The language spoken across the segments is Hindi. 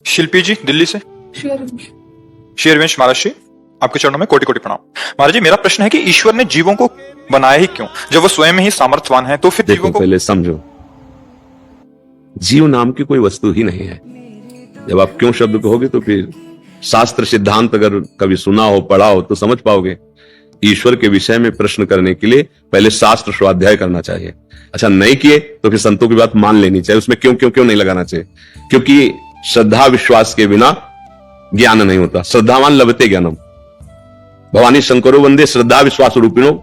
शिल्पी जी दिल्ली से। शेरवंश। शेरवंश महाराज जी, आपके चरणों में कोटि कोटि प्रणाम। महाराज जी, मेरा प्रश्न है कि ईश्वर ने जीवों को बनाया ही क्यों, जब वो स्वयं में ही सामर्थ्यवान है, तो फिर देखो जीवों को। पहले समझो, जीव नाम की कोई वस्तु ही नहीं है। जब आप क्यों शब्द कहोगे तो फिर शास्त्र सिद्धांत अगर कभी सुना हो पढ़ा हो तो समझ पाओगे। ईश्वर के विषय में प्रश्न करने के लिए पहले शास्त्र स्वाध्याय करना चाहिए। अच्छा नहीं किए तो फिर संतों की बात मान लेनी चाहिए, उसमें क्यों क्यों क्यों नहीं लगाना चाहिए। क्योंकि श्रद्धा विश्वास के बिना ज्ञान नहीं होता। श्रद्धावान लभते ज्ञानम। भवानी शंकरो वंदे श्रद्धा विश्वास रूपिणो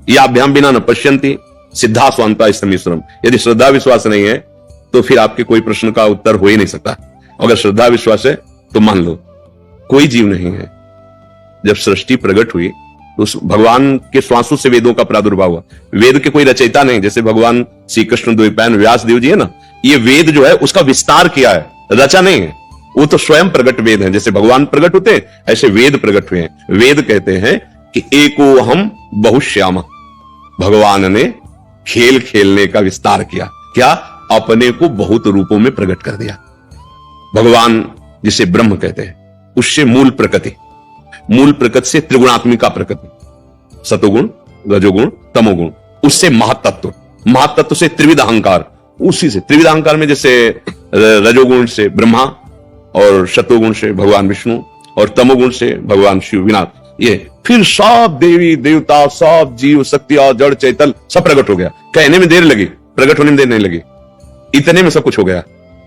याभ्याम बिना न पश्यंती सिद्धा स्वांता स्तमीश्वरम। यदि श्रद्धा विश्वास नहीं है तो फिर आपके कोई प्रश्न का उत्तर हो ही नहीं सकता। अगर श्रद्धा विश्वास है तो मान लो कोई जीव नहीं है। जब सृष्टि प्रकट हुई तो उस भगवान के श्वासों से वेदों का प्रादुर्भाव हुआ। वेद के कोई रचयिता नहीं, जैसे भगवान श्री कृष्ण द्वैपायन व्यास देव जी है ना, ये वेद जो है उसका विस्तार किया है, रचा नहीं है। वो तो स्वयं प्रकट वेद है। जैसे भगवान प्रकट होते हैं ऐसे वेद प्रकट हुए हैं। वेद कहते हैं कि एको हम बहुश्याम। भगवान ने खेल खेलने का विस्तार किया। क्या? अपने को बहुत रूपों में प्रकट कर दिया। भगवान जिसे ब्रह्म कहते हैं उससे मूल प्रकृति, मूल प्रकृति से त्रिगुणात्मिका प्रकृति, सतोगुण रजोगुण तमोगुण, उससे महातत्व, महातत्व से त्रिविध अहंकार, उसी से त्रिविध अहंकार में जैसे रजोगुण से ब्रह्मा और शतोगुण से भगवान विष्णु और तमोगुण से भगवान शिव विनाथ, ये फिर सब देवी देवता सब जीव शक्तियां जड़ चैतल सब प्रकट हो गया। कहने में देर लगी, प्रकट होने में देर नहीं लगी, इतने में सब कुछ हो गया।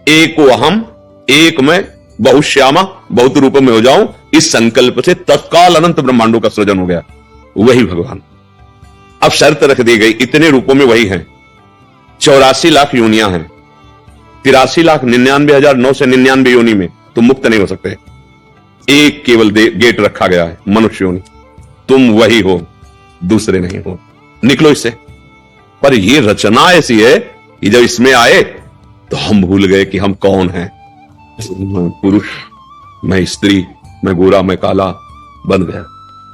एको अहम, एक मैं बहुश्यामा, बहुत रूपों में हो जाऊं, इस संकल्प से तत्काल अनंत ब्रह्मांडों का सृजन हो गया। वही भगवान। अब शर्त रख दी गई, इतने रूपों में वही हैं। 84 लाख योनियां हैं, 83,99,999 योनि में तुम मुक्त नहीं हो सकते। एक केवल गेट रखा गया है, मनुष्य योनि। तुम वही हो, दूसरे नहीं हो, निकलो इससे। पर ये रचना ऐसी है कि जब इसमें आए तो हम भूल गए कि हम कौन हैं। मैं पुरुष, मैं स्त्री, मैं गोरा, मैं काला बन गया।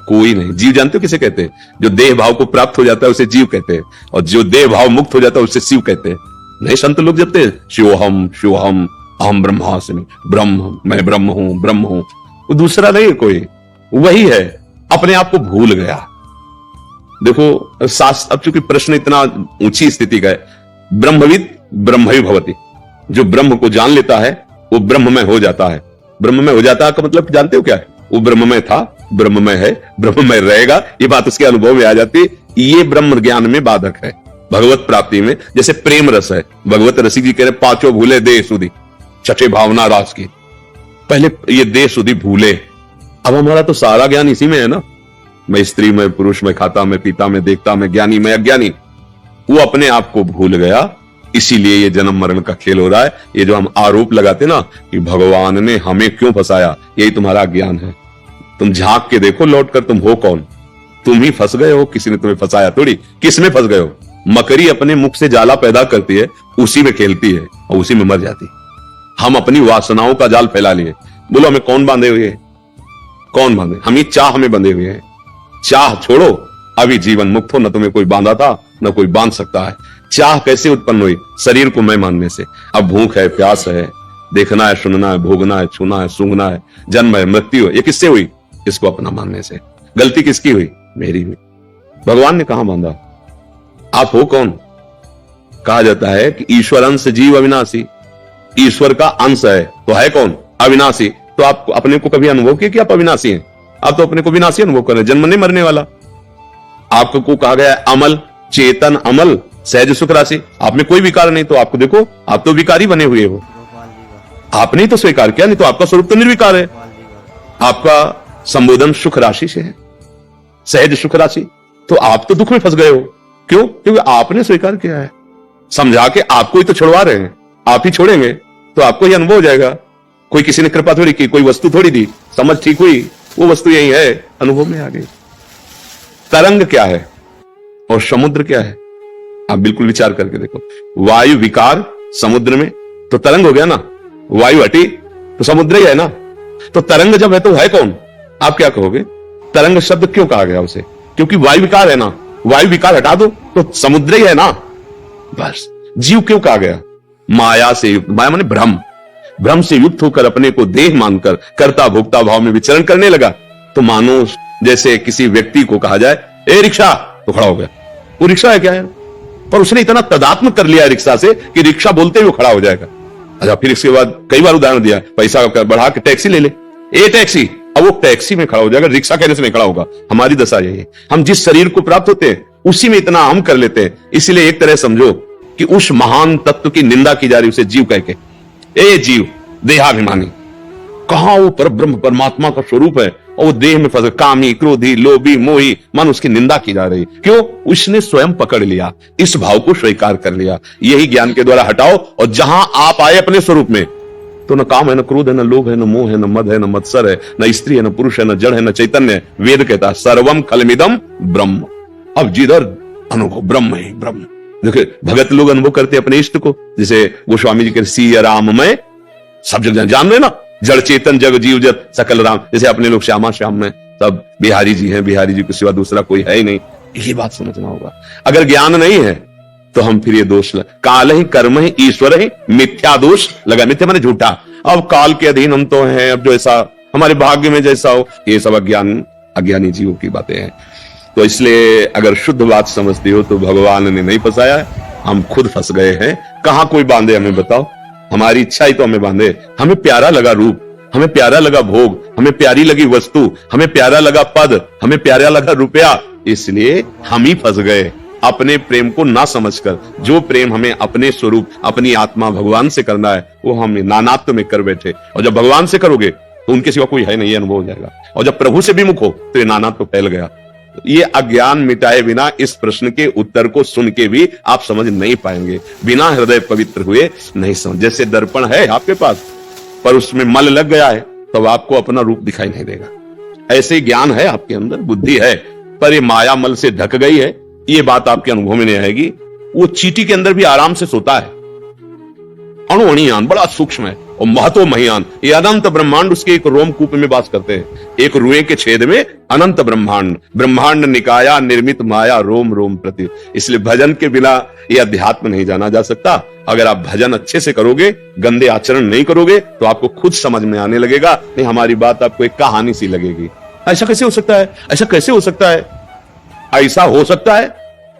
कोई नहीं। जीव जानते हो किसे कहते हैं? जो देह भाव को प्राप्त हो जाता है उसे जीव कहते हैं, और जो देह भाव मुक्त हो जाता है उसे शिव कहते हैं। नहीं, संत लोग जपते हैं शिवोहम शिवोहम अहम ब्रह्मास्मि, ब्रह्म, मैं ब्रह्म हूं, ब्रह्म हूं। वो दूसरा नहीं है कोई, वही है। अपने आप को भूल गया। देखो शास्त्र, अब चूंकि प्रश्न इतना ऊंची स्थिति का है, ब्रह्मविद ब्रह्मवि भवति। जो ब्रह्म को जान लेता है वो ब्रह्म में हो जाता है। ब्रह्म में हो जाता है का मतलब जानते हो क्या है? वो ब्रह्म में था, ब्रह्म में है, ब्रह्म में रहेगा। ये बात उसके अनुभव में आ जाती है। ये ब्रह्म ज्ञान में बाधक है। भगवत प्राप्ति में जैसे प्रेम रस है, भगवत रसिक जी कह रहे पांचों भूले देह सुधी छठे भावना रास की। पहले ये देह सुधी भूले। अब हमारा तो सारा ज्ञान इसी में है ना। मैं स्त्री, मैं पुरुष, मैं खाता, मैं पीता, मैं देखता, मैं ज्ञानी, मैं अज्ञानी। वो अपने आप को भूल गया। इसीलिए ये जन्म मरण का खेल हो रहा है। ये जो हम आरोप लगाते ना कि भगवान ने हमें क्यों फंसाया, यही तुम्हारा ज्ञान है। तुम झांक के देखो लौट कर, तुम हो कौन? तुम ही फंस गए हो, किसी ने तुम्हें फंसाया थोड़ी। किस में फंस गए हो? मकड़ी अपने मुख से जाला पैदा करती है, उसी में खेलती है और उसी में मर जाती है। हम अपनी वासनाओं का जाल फैला लिए। बोलो हमें कौन बांधे हुए है? कौन बांधे? हम ही चाह में बंधे हुए हैं। चाह छोड़ो, अभी जीवन मुक्त हो। न तुम्हें कोई बांधा था न कोई बांध सकता है। चाह कैसे उत्पन्न हुई? शरीर को मैं मानने से। अब भूख है, प्यास है, देखना है, सुनना है, भोगना है, छूना है, सूंघना है, जन्म है, मृत्यु है, ये किससे हुई? इसको अपना मानने से। गलती किसकी हुई? मेरी हुई। भगवान ने कहां बांधा? आप हो कौन? कहा जाता है कि ईश्वर अंश जीव अविनाशी। ईश्वर का अंश है तो है कौन? अविनाशी। तो आप अपने को कभी अनुभव किया कि आप अविनाशी हैं? आप तो अपने को विनाशी अनुभव कर रहे हैं, जन्म नहीं मरने वाला। आपको कहा गया है अमल, चेतन, अमल, सहज सुख राशि। आप में कोई विकार नहीं, तो आपको देखो, आप तो विकारी बने हुए हो। आपने ही तो स्वीकार किया, नहीं तो आपका स्वरूप तो निर्विकार है। आपका संबोधन सुख राशि से है, सहज सुख राशि। तो आप तो दुख में फंस गए हो। क्यों? क्योंकि आपने स्वीकार किया है। समझा के आपको ही तो छुड़वा रहे हैं, आप ही छोड़ेंगे तो आपको ही अनुभव हो जाएगा। कोई किसी ने कृपा थोड़ी की, कोई वस्तु थोड़ी दी, समझ ठीक हुई, वो वस्तु यही है, अनुभव में आ गई। तरंग क्या है और समुद्र क्या है? आप बिल्कुल विचार करके देखो। वायु विकार समुद्र में तो तरंग हो गया ना। वायु हटी तो समुद्र ही है ना। तो तरंग जब है तो है कौन? आप क्या कहोगे? तरंग शब्द क्यों कहा गया उसे? क्योंकि वायु विकार है ना। वायु विकार हटा दो तो समुद्र ही है ना। बस। जीव क्यों कहा गया? माया से। माया माने भ्रम। भ्रम से युक्त होकर अपने को देह मानकर कर्ता भोक्ता भाव में विचरण करने लगा, तो मानो जैसे किसी व्यक्ति को कहा जाए, ए रिक्शा, तो खड़ा हो गया। वो रिक्शा है क्या है, पर उसने इतना तदात्म कर लिया रिक्शा से कि रिक्शा बोलते ही वो खड़ा हो जाएगा। अच्छा, फिर इसके बाद कई बार उदाहरण दिया, पैसा बढ़ा के टैक्सी ले ले, ए टैक्सी, अब वो टैक्सी में खड़ा हो जाएगा, रिक्शा कहने से नहीं खड़ा होगा। हमारी दशा यही है, हम जिस शरीर को प्राप्त होते हैं उसी में इतना हम कर लेते हैं। इसलिए एक तरह समझो कि उस महान तत्व की निंदा की जा रही, उसे जीव कह के, ए जीव देहाभिमानी, कहां वो पर ब्रह्म परमात्मा का स्वरूप है और वो देह में फंस, कामी, क्रोधी, लोभी, मोही, मन उसकी निंदा की जा रही। क्यों? उसने स्वयं पकड़ लिया, इस भाव को स्वीकार कर लिया। यही ज्ञान के द्वारा हटाओ, और जहां आप आए अपने स्वरूप में, तो न काम है, न क्रोध है, न लोभ है, न मोह है, न मद है, न मत्सर है, न स्त्री है, न पुरुष है, न जड़ है, न चैतन्य है। वेद कहता है सर्वम खलमिदम ब्रह्म। अब जिधर अनुभव ब्रह्म है, ब्रह्म। देखिए भगत लोग अनुभव करते अपने इष्ट को, जैसे गोस्वामी जी के सिया राम में सब जगह जान रहे ना, जड़ चेतन जग जीव जत सकल राम। जैसे अपने लोग श्यामा श्याम में सब बिहारी जी हैं, बिहारी जी के सिवा दूसरा कोई है ही नहीं। ये बात समझना होगा। अगर ज्ञान नहीं है तो हम फिर ये दोष काल ही कर्म ही ईश्वर ही मिथ्या दोष लगा। मिथ्या माने झूठा। अब काल के अधीन हम तो हैं, अब जो ऐसा हमारे भाग्य में जैसा हो, ये सब अज्ञानी जीवों की बातें हैं। तो इसलिए अगर शुद्ध बात समझते हो तो भगवान ने नहीं फंसाया, हम खुद फंस गए हैं। कहां कोई बांधे हमें बताओ, हमारी इच्छा ही तो हमें बांधे। हमें प्यारा लगा रूप, हमें प्यारा लगा भोग, हमें प्यारी लगी वस्तु, हमें प्यारा लगा पद, हमें प्यारा लगा रुपया, इसलिए हम ही फंस गए अपने प्रेम को ना समझकर। जो प्रेम हमें अपने स्वरूप, अपनी आत्मा भगवान से करना है, वो हम नानात्व में कर बैठे। और जब भगवान से करोगे तो उनके सिवा कोई है नहीं, ये अनुभव हो जाएगा। और जब प्रभु से विमुख हो तो ये नानात्व फैल गया। ये अज्ञान मिटाए बिना इस प्रश्न के उत्तर को सुन के भी आप समझ नहीं पाएंगे। बिना हृदय पवित्र हुए नहीं समझ। जैसे दर्पण है आपके पास, पर उसमें मल लग गया है, तब आपको अपना रूप दिखाई नहीं देगा। ऐसे ज्ञान है आपके अंदर, बुद्धि है, पर ये माया मल से ढक गई है। ये बात आपके अनुभव में नहीं आएगी। वो चींटी के अंदर भी आराम से सोता है। अणुअणियान बड़ा सूक्ष्म है और महतो महियान। ये अनंत ब्रह्मांड उसके एक रोमकूप में वास करते हैं। एक रुए के छेद में अनंत ब्रह्मांड, ब्रह्मांड निकाया निर्मित माया रोम रोम प्रति। इसलिए भजन के बिना ये अध्यात्म नहीं जाना जा सकता। अगर आप भजन अच्छे से करोगे, गंदे आचरण नहीं करोगे, तो आपको खुद समझ में आने लगेगा। नहीं, हमारी बात आपको एक कहानी सी लगेगी। ऐसा कैसे हो सकता है, ऐसा कैसे हो सकता है? ऐसा हो सकता है,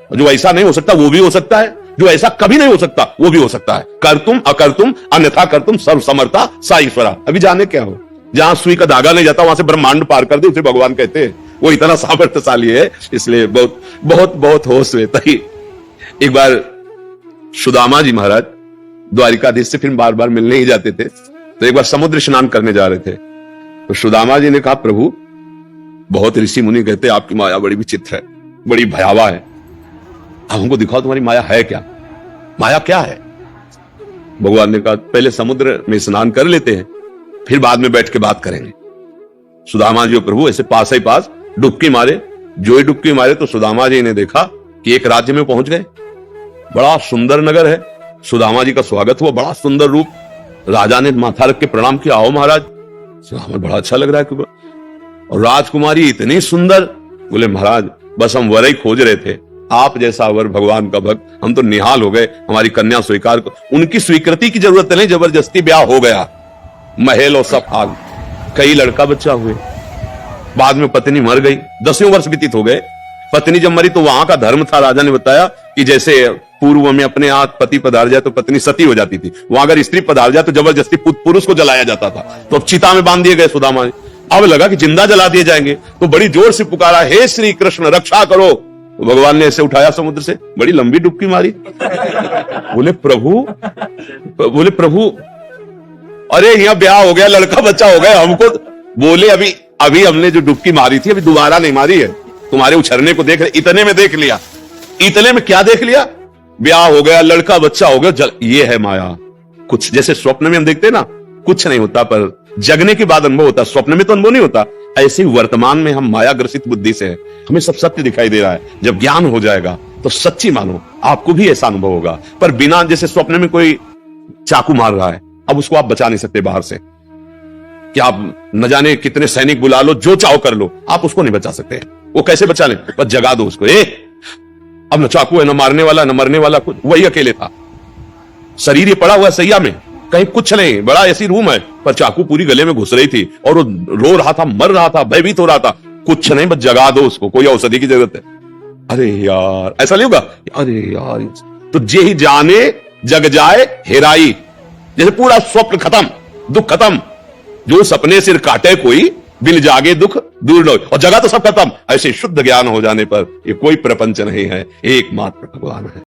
जो ऐसा नहीं हो सकता वो भी हो सकता है, जो ऐसा कभी नहीं हो सकता वो भी हो सकता है। कर तुम अकर तुम अन्यथा कर तुम सर्व समर्था सा ईश्वरा। अभी जाने क्या हो, जहां सुई का धागा नहीं जाता वहां से ब्रह्मांड पार कर दे, उसे भगवान कहते हैं। वो इतना सामर्थ्यशाली है, इसलिए बहुत बहुत बहुत होश रहता ही। एक बार सुदामा जी महाराज द्वारिकाधीश से फिर बार बार मिलने ही जाते थे। तो एक बार समुद्र स्नान करने जा रहे थे, तो सुदामा जी ने कहा, प्रभु बहुत ऋषि मुनि कहते हैं आपकी माया बड़ी विचित्र है, बड़ी भयावह है। अब हमको दिखाओ तुम्हारी माया है क्या, माया क्या है? भगवान ने कहा, पहले समुद्र में स्नान कर लेते हैं, फिर बाद में बैठ के बात करेंगे। सुदामा जी और प्रभु ऐसे पास ही पास डुबकी मारे। जो ही डुबकी मारे तो सुदामा जी ने देखा कि एक राज्य में पहुंच गए। बड़ा सुंदर नगर है। सुदामा जी का स्वागत हुआ, बड़ा सुंदर रूप। राजा ने माथा रख के प्रणाम किया, आओ महाराज। सुदामा बड़ा अच्छा लग रहा है। और राजकुमारी इतनी सुंदर। बोले महाराज बस हम वर ही खोज रहे थे, आप जैसा वर, भगवान का भक्त, हम तो निहाल हो गए। हमारी कन्या स्वीकार को, उनकी स्वीकृति की जरूरत नहीं, जबरदस्ती ब्याह हो गया। महल और सब आग, कई लड़का बच्चा हुए। बाद में पत्नी मर गई, 10वें वर्ष व्यतीत हो गए। पत्नी जब मरी तो वहां का धर्म था, राजा ने बताया कि जैसे पूर्व में अपने हाथ पति पधार जाए तो पत्नी सती हो जाती थी, वहां अगर स्त्री पधार जाए तो जबरदस्ती पुरुष को जलाया जाता था। तो अब चिता में बांध दिए गए सुदामा जी। अब लगा कि जिंदा जला दिए जाएंगे, तो बड़ी जोर से पुकारा, हे श्री कृष्ण रक्षा करो। तो भगवान ने ऐसे उठाया समुद्र से, बड़ी लंबी डुबकी मारी। बोले प्रभु अरे यहाँ ब्याह हो गया, लड़का बच्चा हो गया हमको। बोले अभी हमने जो डुबकी मारी थी अभी दोबारा नहीं मारी है, तुम्हारे उछरने को देख, इतने में देख लिया। इतने में क्या देख लिया? ब्याह हो गया, लड़का बच्चा हो गया। ये है माया। कुछ जैसे स्वप्न में हम देखते ना, कुछ नहीं होता, पर जगने के बाद अनुभव होता, स्वप्न में तो अनुभव नहीं होता। ऐसे ही वर्तमान में हम माया ग्रसित बुद्धि से हैं, हमें सब सत्य दिखाई दे रहा है। जब ज्ञान हो जाएगा तो सच्ची मानो, आपको भी ऐसा अनुभव होगा। पर बिना, जैसे स्वप्न में कोई चाकू मार रहा है, अब उसको आप बचा नहीं सकते बाहर से, कि आप न जाने कितने सैनिक बुला लो, जो चाहो कर लो, आप उसको नहीं बचा सकते। वो कैसे बचा ले? बस जगा दो उसको। अब न चाकू है, न मारने वाला, न मरने वाला, कुछ। वही अकेले था, शरीर ये पड़ा हुआ सैया में, कहीं कुछ नहीं, बड़ा ऐसी रूम है, पर चाकू पूरी गले में घुस रही थी और वो रो रहा था, मर रहा था, भयभीत हो रहा था। कुछ नहीं, बस जगा दो उसको, कोई औषधि की जरूरत है। अरे यार, ऐसा नहीं होगा? अरे यार, तो जे ही जाने जग जाए हेराई, जैसे पूरा स्वप्न खत्म, दुख खत्म। जो सपने सिर काटे कोई, बिन जागे दुख दूर न हो, और जगह तो सब खत्म। ऐसे शुद्ध ज्ञान हो जाने पर ये कोई प्रपंच नहीं है, एकमात्र भगवान है।